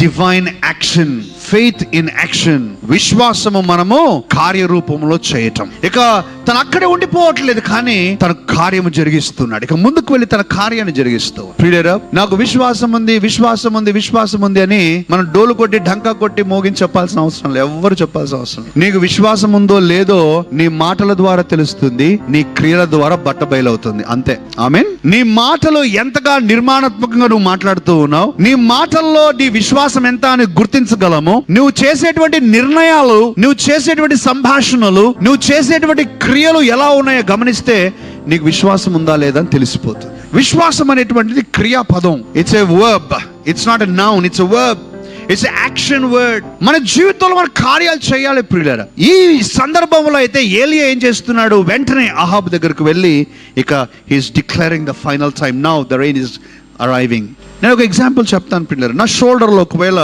Divine action, faith in action. విశ్వాసము మనము కార్యరూపంలో చేయటం. ఇక తను అక్కడే ఉండిపోవట్లేదు, కానీ తన కార్యము జరిగిస్తున్నాడు. ఇక ముందుకు వెళ్ళి తన కార్యాన్ని జరిగిస్తూ, ప్రియులారా, నాకు విశ్వాసం ఉంది, విశ్వాసం ఉంది, విశ్వాసం ఉంది అని మనం డోలు కొట్టి ఢంకా కొట్టి మోగించి చెప్పాల్సిన అవసరం లేదు. ఎవ్వరు చెప్పాల్సిన అవసరం లేదు. నీకు విశ్వాసం ఉందో లేదో నీ మాటల ద్వారా తెలుస్తుంది, నీ క్రియల ద్వారా బట్టబయలవుతుంది. అంతే. ఆమేన్. నీ మాటలు ఎంతగా నిర్మాణాత్మకంగా నువ్వు మాట్లాడుతూ ఉన్నావు, నీ మాటల్లో నీ విశ్వాసం ఎంత అని గుర్తించగలము. నువ్వు చేసేటువంటి నిర్ణయాలు, నువ్వు చేసేటువంటి సంభాషణలు, నువ్వు చేసేటువంటి క్రియలు ఎలా ఉన్నాయో గమనిస్తే నీకు విశ్వాసం ఉందా లేదా అని తెలిసిపోతుంది. విశ్వాసం అనేటువంటిది క్రియాపదం. It's a verb, it's not a noun, it's a verb, it's action word. మన జీవితంలో మన కార్యాలు చేయాలి ప్రియులారా. ఈ సందర్భంలో అయితే ఏలియా ఏం చేస్తున్నాడు, వెంటనే అహాబు దగ్గరకు వెళ్ళి ఇక he's declaring the final time, now the rain is arriving. నేను ఒక ఎగ్జాంపుల్ చెప్తాను పిల్లలు. నా షోల్డర్లో ఒకవేళ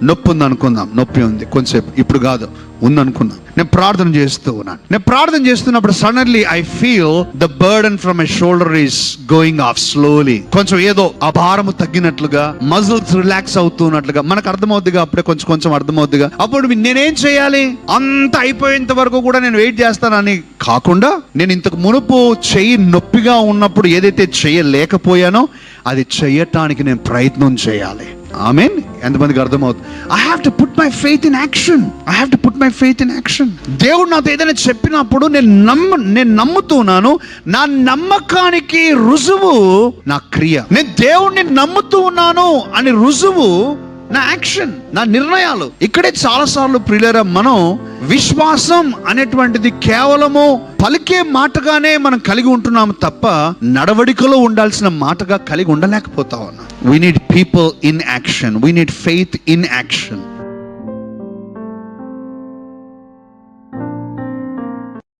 నొప్పి ఉంది అనుకుందాం, నొప్పి ఉంది కొంచెంసేపు, ఇప్పుడు కాదు, ఉందనుకున్నాను. నేను ప్రార్థన చేస్తూ ఉన్నాను. నేను ప్రార్థన చేస్తున్నప్పుడు suddenly I feel the burden from my shoulder is going of slowly. కొంచెం ఏదో ఆ భారము తగ్గినట్లుగా, మజిల్స్ రిలాక్స్ అవుతున్నట్లుగా మనకు అర్థమవుద్దిగా, అప్పుడే కొంచెం కొంచెం అర్థమవుద్దిగా. అప్పుడు నేనేం చేయాలి, అంత అయిపోయేంత వరకు కూడా నేను వెయిట్ చేస్తానని కాకుండా, నేను ఇంతకు మునుపు చెయ్యి నొప్పిగా ఉన్నప్పుడు ఏదైతే చేయలేకపోయానో అది చెయ్యటానికి నేను ప్రయత్నం చేయాలి. ఆమేన్. ఎంతమందికి అర్థమవుతుంది? I have to put my faith in action. I have to put my faith in action. దేవుడు నాతో ఏదైనా చెప్పినప్పుడు నేను నమ్ముతున్నాను. నా నమ్మకానికి రుజువు నా క్రియ. నేను దేవుణ్ణి నమ్ముతూ ఉన్నాను అని రుజువు నా యాక్షన్, నా నిర్ణయాలు. ఇక్కడే చాలా సార్లు ప్రియులారా, మనం విశ్వాసం అనేటువంటిది కేవలము పలికే మాటగానే మనం కలిగి ఉంటున్నాము తప్ప నడవడికలో ఉండాల్సిన మాటగా కలిగి ఉండలేకపోతా ఉన్నాం. We need people in action. We need faith in action.